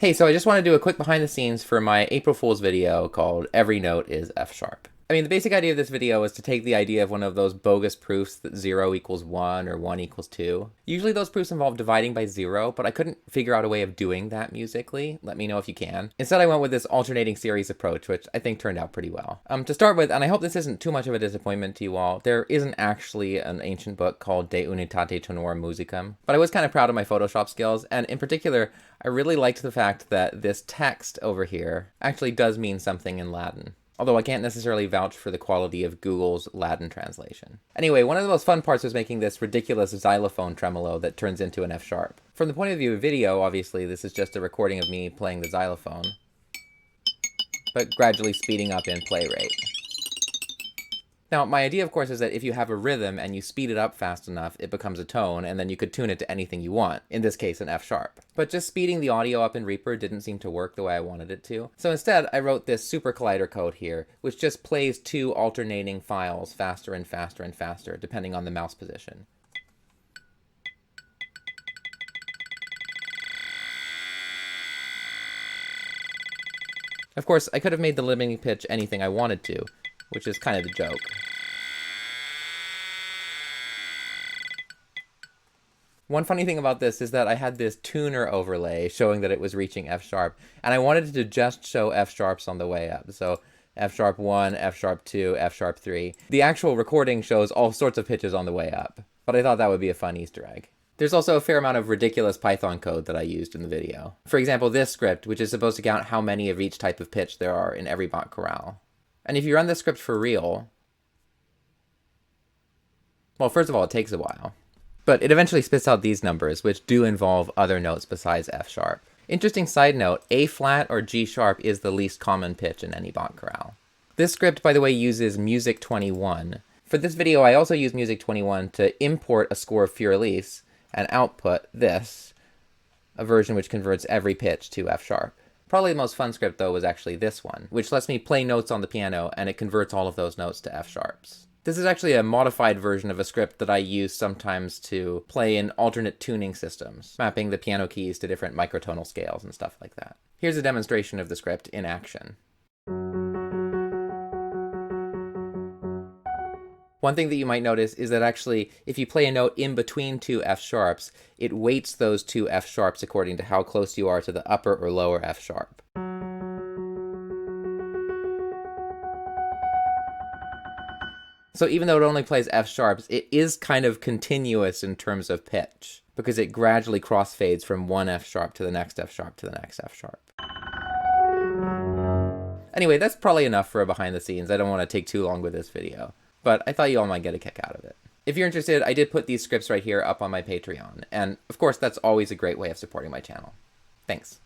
Hey, so I just want to do a quick behind the scenes for my April Fool's video called Every Note is F Sharp. I mean, the basic idea of this video is to take the idea of one of those bogus proofs that 0 equals 1 or 1 equals 2. Usually those proofs involve dividing by 0, but I couldn't figure out a way of doing that musically. Let me know if you can. Instead, I went with this alternating series approach, which I think turned out pretty well. To start with, and I hope this isn't too much of a disappointment to you all, there isn't actually an ancient book called De Unitate Tonorum Musicum, but I was kind of proud of my Photoshop skills, and in particular, I really liked the fact that this text over here actually does mean something in Latin. Although I can't necessarily vouch for the quality of Google's Latin translation. Anyway, one of the most fun parts was making this ridiculous xylophone tremolo that turns into an F sharp. From the point of view of video, obviously, this is just a recording of me playing the xylophone, but gradually speeding up in play rate. Now, my idea, of course, is that if you have a rhythm and you speed it up fast enough, it becomes a tone, and then you could tune it to anything you want, in this case, an F sharp. But just speeding the audio up in Reaper didn't seem to work the way I wanted it to. So instead, I wrote this super collider code here, which just plays two alternating files faster and faster and faster, depending on the mouse position. Of course, I could have made the limiting pitch anything I wanted to, which is kind of the joke. One funny thing about this is that I had this tuner overlay showing that it was reaching F sharp, and I wanted it to just show F sharps on the way up. So F sharp 1, F sharp 2, F sharp 3. The actual recording shows all sorts of pitches on the way up, but I thought that would be a fun Easter egg. There's also a fair amount of ridiculous Python code that I used in the video. For example, this script, which is supposed to count how many of each type of pitch there are in every Bach chorale. And if you run this script for real, well, first of all, it takes a while. But it eventually spits out these numbers, which do involve other notes besides F sharp. Interesting side note, A flat or G sharp is the least common pitch in any Bach chorale. This script, by the way, uses Music 21. For this video, I also used Music 21 to import a score of Für Elise and output this, a version which converts every pitch to F sharp. Probably the most fun script, though, was actually this one, which lets me play notes on the piano, and it converts all of those notes to F sharps. This is actually a modified version of a script that I use sometimes to play in alternate tuning systems, mapping the piano keys to different microtonal scales and stuff like that. Here's a demonstration of the script in action. One thing that you might notice is that actually, if you play a note in between two F sharps, it weights those two F sharps according to how close you are to the upper or lower F sharp. So even though it only plays F sharps, it is kind of continuous in terms of pitch, because it gradually crossfades from one F sharp to the next F sharp to the next F sharp. Anyway, that's probably enough for a behind the scenes. I don't want to take too long with this video, but I thought you all might get a kick out of it. If you're interested, I did put these scripts right here up on my Patreon, and of course that's always a great way of supporting my channel. Thanks.